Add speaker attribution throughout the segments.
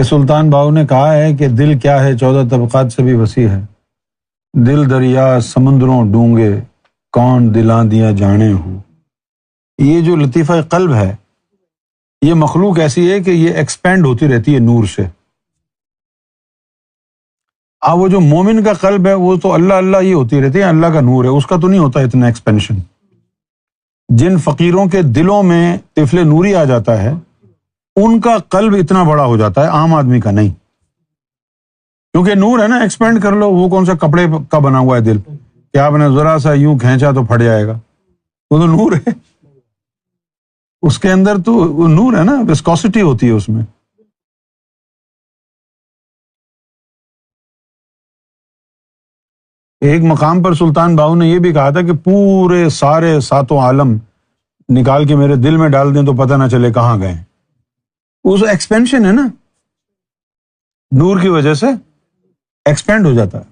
Speaker 1: کہ سلطان باہو نے کہا ہے کہ دل کیا ہے 14 طبقات سے بھی وسیع ہے، دل دریا سمندروں ڈونگے، کون دلاں دیا جانے ہو۔ یہ جو لطیفہ قلب ہے، یہ مخلوق ایسی ہے کہ یہ ایکسپینڈ ہوتی رہتی ہے نور سے۔ وہ جو مومن کا قلب ہے وہ تو اللہ اللہ یہ ہوتی رہتی ہے، اللہ کا نور ہے، اس کا تو نہیں ہوتا اتنا ایکسپینشن۔ جن فقیروں کے دلوں میں طفل نوری آ جاتا ہے ان کا قلب اتنا بڑا ہو جاتا ہے، عام آدمی کا نہیں، کیونکہ نور ہے نا، ایکسپینڈ کر لو۔ وہ کون سا کپڑے کا بنا ہوا ہے دل کہ آپ نے ذرا سا یوں کھینچا تو پھٹ جائے گا؟ وہ تو نور ہے، اس کے اندر تو وہ نور ہے نا، وسکوسٹی ہوتی ہے اس میں۔ ایک مقام پر سلطان باہو نے یہ بھی کہا تھا کہ پورے سارے ساتوں عالم نکال کے میرے دل میں ڈال دیں تو پتہ نہ چلے کہاں گئے۔ وہ ایکسپینشن ہے نا، نور کی وجہ سے ایکسپینڈ ہو جاتا ہے۔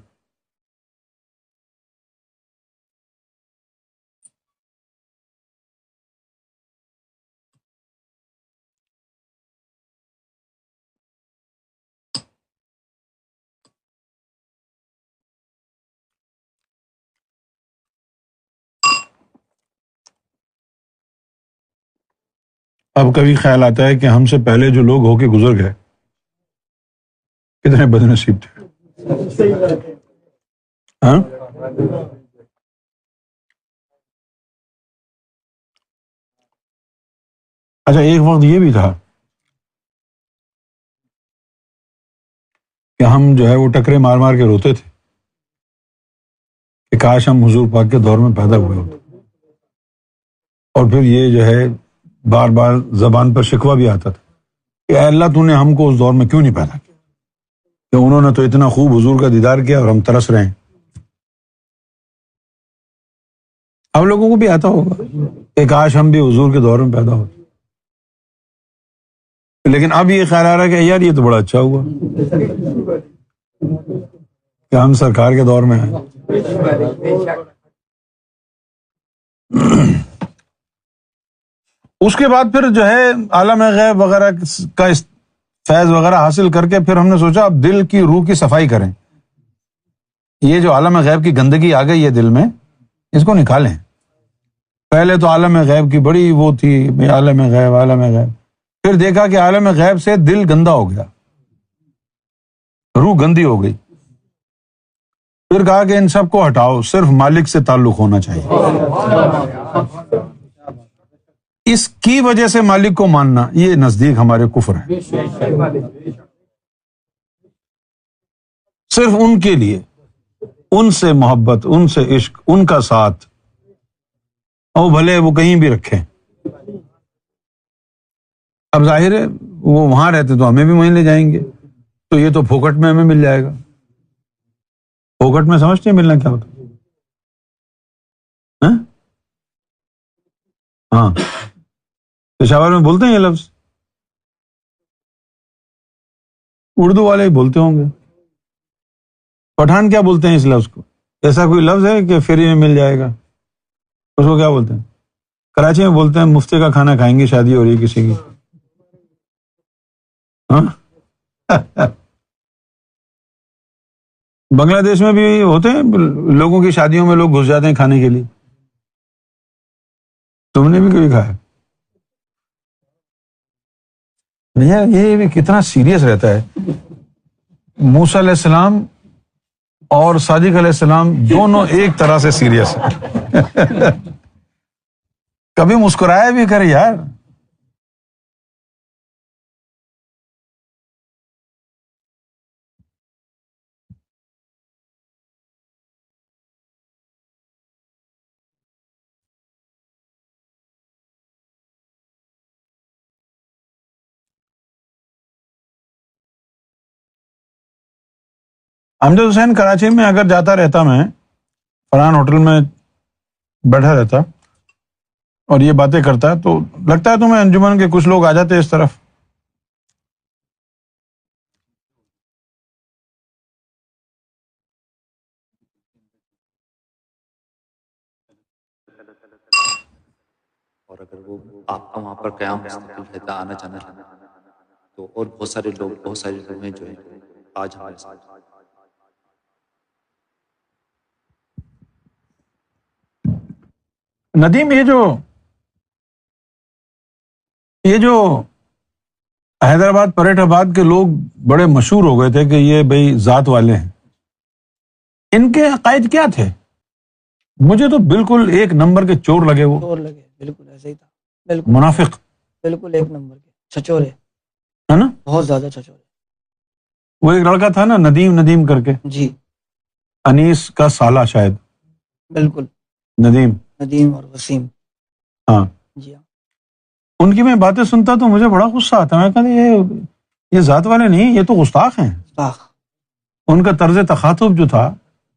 Speaker 1: اب کبھی خیال آتا ہے کہ ہم سے پہلے جو لوگ ہو کے گزر گئے کتنے بد نصیب تھے۔ ہاں، اچھا ایک وقت یہ بھی تھا کہ ہم جو ہے وہ ٹکرے مار مار کے روتے تھے کہ کاش ہم حضور پاک کے دور میں پیدا ہوئے ہوتے، اور پھر یہ جو ہے بار بار زبان پر شکوہ بھی آتا تھا کہ اے اللہ تو نے ہم کو اس دور میں کیوں نہیں پیدا کیا، کہ انہوں نے تو اتنا خوب حضور کا دیدار کیا اور ہم ترس رہے ہیں۔ اب لوگوں کو بھی آتا ہوگا کہ کاش ہم بھی حضور کے دور میں پیدا ہوتے، لیکن اب یہ خیال آ رہا ہے کہ یار یہ تو بڑا اچھا ہوا کہ ہم سرکار کے دور میں ہیں۔ اس کے بعد پھر جو ہے عالم غیب وغیرہ کا فیض وغیرہ حاصل کر کے پھر ہم نے سوچا اب دل کی روح کی صفائی کریں۔ یہ جو عالم غیب کی گندگی آ گئی ہے دل میں، اس کو نکالیں۔ پہلے تو عالم غیب کی بڑی وہ تھی، عالم غیب عالم غیب، پھر دیکھا کہ عالم غیب سے دل گندا ہو گیا، روح گندی ہو گئی، پھر کہا کہ ان سب کو ہٹاؤ، صرف مالک سے تعلق ہونا چاہیے۔ اس کی وجہ سے مالک کو ماننا یہ نزدیک ہمارے کفر ہے، صرف ان کے لیے، ان سے محبت، ان سے عشق، ان کا ساتھ، اور بھلے وہ کہیں بھی رکھیں۔ اب ظاہر ہے وہ وہاں رہتے تو ہمیں بھی وہیں لے جائیں گے، تو یہ تو پھوکٹ میں ہمیں مل جائے گا۔ پھوکٹ میں سمجھتے ہیں ملنا کیا ہوتا؟ ہاں، پشاور میں بولتے ہیں یہ لفظ، اردو والے ہی بولتے ہوں گے۔ پٹھان کیا بولتے ہیں اس لفظ کو؟ ایسا کوئی لفظ ہے کہ فری میں مل جائے گا؟ اس کو کیا بولتے ہیں؟ کراچی میں بولتے ہیں مفتی کا کھانا کھائیں گے، شادی ہو رہی ہے کسی کی۔ ہاں، بنگلہ دیش میں بھی ہوتے ہیں لوگوں کی شادیوں میں لوگ گھس جاتے ہیں کھانے کے لیے، تم نے بھی کبھی کھایا؟ بھیا یہ بھی کتنا سیریس رہتا ہے۔ موسیٰ علیہ السلام اور صادق علیہ السلام دونوں ایک طرح سے سیریس ہیں۔ کبھی مسکرایا بھی کرے یار۔ امجد حسین کراچی میں اگر جاتا رہتا، میں فرحان ہوٹل میں بیٹھا رہتا اور یہ باتیں کرتا تو لگتا ہے تمہیں انجمن کے کچھ لوگ آ جاتے اس طرف۔
Speaker 2: اور اگر وہ آپ کا وہاں پر قیام مستقل رہتا، آنا جانا رہتا، تو اور بہت سارے لوگ ہیں جو ہیں آج ہمارے ساتھ.
Speaker 1: ندیم، یہ جو حیدرآباد پریٹ آباد کے لوگ بڑے مشہور ہو گئے تھے کہ یہ بھائی ذات والے ہیں، ان کے عقائد کیا تھے؟ مجھے تو بالکل ایک نمبر کے چور لگے. وہ
Speaker 3: چور لگے، بالکل ایسا ہی تھا، بالکل
Speaker 1: منافق،
Speaker 3: بالکل ایک نمبر کے چھچورے،
Speaker 1: ہے نا؟
Speaker 3: بہت زیادہ چھچورے.
Speaker 1: وہ ایک لڑکا تھا نا ندیم کر کے،
Speaker 3: جی
Speaker 1: انیس کا سالہ شاید،
Speaker 3: بالکل،
Speaker 1: ندیم
Speaker 3: اور وسیم.
Speaker 1: ہاں،
Speaker 3: جی ہاں،
Speaker 1: ان کی میں باتیں سنتا تو مجھے بڑا غصہ آتا. میں کہتا یہ ذات والے نہیں، یہ تو گستاخ ہیں.
Speaker 3: گستاخ،
Speaker 1: ان کا طرز تخاطب جو تھا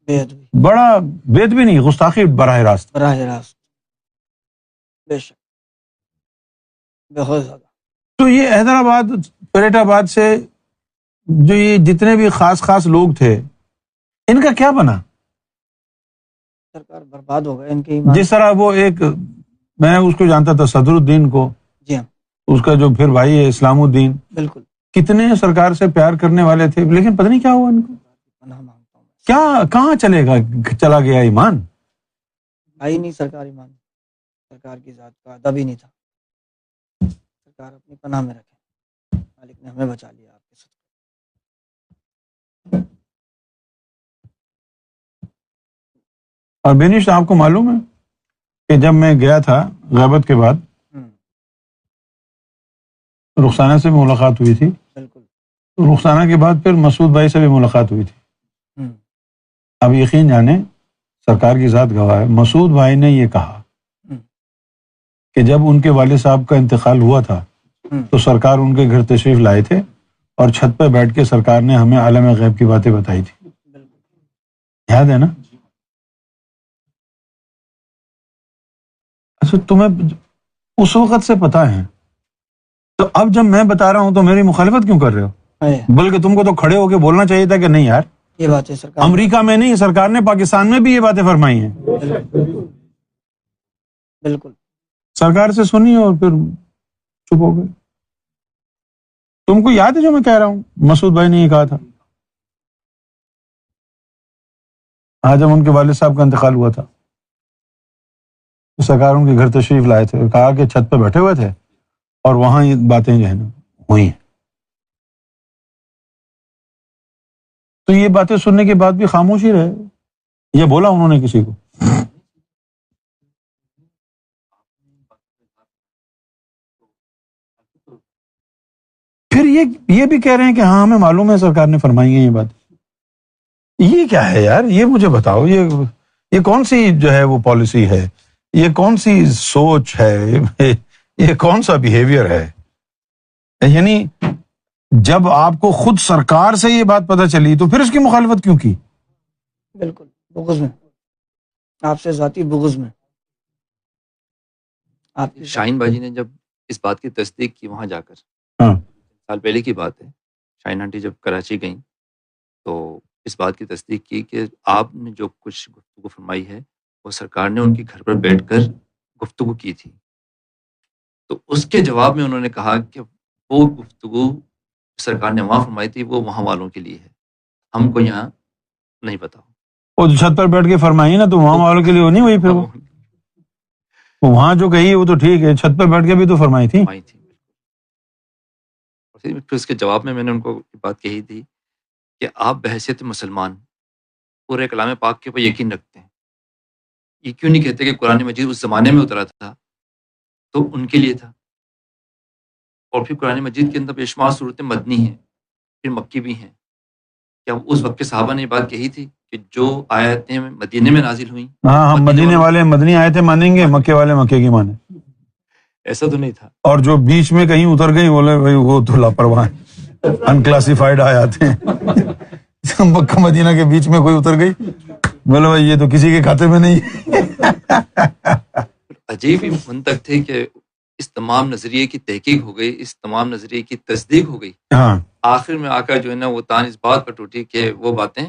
Speaker 3: بے ادبی،
Speaker 1: بڑا بے ادبی نہیں، گستاخی براہ راست.
Speaker 3: براہ راست، بے شک، بہت زیادہ.
Speaker 1: تو یہ حیدرآباد پریٹ آباد سے جو یہ جتنے بھی خاص لوگ تھے، ان کا کیا بنا؟
Speaker 3: سرکار برباد ہو گئے ان کے ایمان.
Speaker 1: جس طرح وہ ایک، میں اس کو جانتا تھا صدر الدین کو،
Speaker 3: جی ہاں،
Speaker 1: اس کا جو پھر بھائی ہے اسلام الدین،
Speaker 3: بالکل.
Speaker 1: کتنے سرکار سے پیار کرنے والے تھے، لیکن پتہ نہیں کیا ہوا ان کو.
Speaker 3: پناہ مانگتا ہوں،
Speaker 1: کیا کہاں چلا گیا ایمان؟
Speaker 3: آئی نہیں سرکار ایمان، سرکار کی ذات کا ادب ہی نہیں تھا. سرکار اپنی پناہ میں رکھے، مالک نے ہمیں بچا لیا آپ کے صدقے.
Speaker 1: اور بینش آپ کو معلوم ہے کہ جب میں گیا تھا غیبت کے بعد، رخسانہ سے بھی ملاقات ہوئی تھی.
Speaker 3: بالکل.
Speaker 1: رخسانہ کے بعد پھر مسعود بھائی سے بھی ملاقات ہوئی تھی. اب یقین جانے، سرکار کی ذات گواہ ہے، مسعود بھائی نے یہ کہا کہ جب ان کے والد صاحب کا انتقال ہوا تھا تو سرکار ان کے گھر تشریف لائے تھے اور چھت پہ بیٹھ کے سرکار نے ہمیں عالم غیب کی باتیں بتائی تھی. یاد ہے نا؟ اچھا، تمہیں اس وقت سے پتا ہے، تو اب جب میں بتا رہا ہوں تو میری مخالفت کیوں کر رہے ہو؟ بلکہ تم کو تو کھڑے ہو کے بولنا چاہیے تھا کہ نہیں یار،
Speaker 3: یہ باتیں سرکار
Speaker 1: امریکہ میں نہیں، سرکار نے پاکستان میں بھی یہ باتیں فرمائی ہیں.
Speaker 3: بالکل
Speaker 1: سرکار سے سنی اور پھر چپ ہو گئے. تم کو یاد ہے جو میں کہہ رہا ہوں، مسعود بھائی نے یہ کہا تھا جب ان کے والد صاحب کا انتقال ہوا تھا. سرکار ان کے گھر تشریف لائے تھے، کہا کہ چھت پہ بیٹھے ہوئے تھے اور وہاں یہ باتیں جو ہے نا ہوئی ہیں. تو یہ باتیں سننے کے بعد بھی خاموش ہی رہے. یہ بولا انہوں نے کسی کو؟ پھر یہ بھی کہہ رہے ہیں کہ ہاں ہمیں معلوم ہے سرکار نے فرمائی ہیں یہ بات. یہ کیا ہے یار؟ یہ مجھے بتاؤ، یہ کون سی جو ہے وہ پالیسی ہے، یہ کون سی سوچ ہے، یہ کون سا بیہیویئر ہے؟ یعنی جب آپ کو خود سرکار سے یہ بات پتہ چلی تو پھر اس کی مخالفت کیوں کی؟
Speaker 3: بالکل بغض میں، آپ سے ذاتی بغض میں. آپ
Speaker 2: شاہین بھائی نے جب اس بات کی تصدیق کی وہاں جا کر،
Speaker 1: ہاں،
Speaker 2: سال پہلے کی بات ہے، شاہین آنٹی جب کراچی گئیں تو اس بات کی تصدیق کی کہ آپ نے جو کچھ گفتگو فرمائی ہے وہ سرکار نے ان کے گھر پر بیٹھ کر گفتگو کی تھی. تو اس کے جواب میں انہوں نے کہا کہ وہ گفتگو سرکار نے وہاں فرمائی تھی وہ وہاں والوں کے لیے ہے، ہم کو یہاں نہیں پتا.
Speaker 1: وہ چھت پر بیٹھ کے فرمائی نا تو وہاں والوں کے لیے وہ نہیں ہوئی. پھر وہ وہاں جو کہی وہ تو ٹھیک ہے، چھت پر بیٹھ کے بھی تو فرمائی تھی.
Speaker 2: پھر اس کے جواب میں نے ان کو بات کہی تھی کہ آپ بحیثیت مسلمان پورے کلام پاک کے اوپر یقین رکھتے ہیں، یہ کیوں نہیں کہتے کہ قرآن مجید اس زمانے میں اترا تھا تو ان کے لیے تھا، اور پھر قرآن مجید کے اندر بے شمار صورتیں مدنی ہیں پھر مکی بھی ہیں. کیا اس وقت کے صحابہ نے یہ بات کہی تھی کہ جو آیتیں مدینے میں نازل ہوئیں؟
Speaker 1: ہاں، ہم مدینے والے مدنی آیتیں مانیں گے، مکے والے مکے کی مانیں.
Speaker 2: ایسا تو نہیں تھا. اور
Speaker 1: جو بیچ میں کہیں اتر گئی بولے بھائی وہ تو لاپرواہ ہیں، انکلاسیفائڈ آیات ہیں. مکہ مدینہ کے بیچ میں کوئی اتر گئی، بولے بھائی یہ تو کسی کے کھاتے میں نہیں.
Speaker 2: عجیب ہی منطق تھے کہ اس تمام نظریے کی تحقیق ہو گئی، اس تمام نظریے کی تصدیق ہو گئی.
Speaker 1: ہاں،
Speaker 2: آخر میں آ کر جو ہے نا وہ تان اس بات پر ٹوٹی کہ وہ باتیں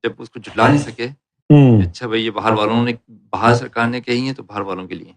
Speaker 2: جب اس کو جھٹلا نہیں سکے، اچھا بھائی یہ باہر والوں نے، باہر سرکار نے کہی ہیں تو باہر والوں کے لیے.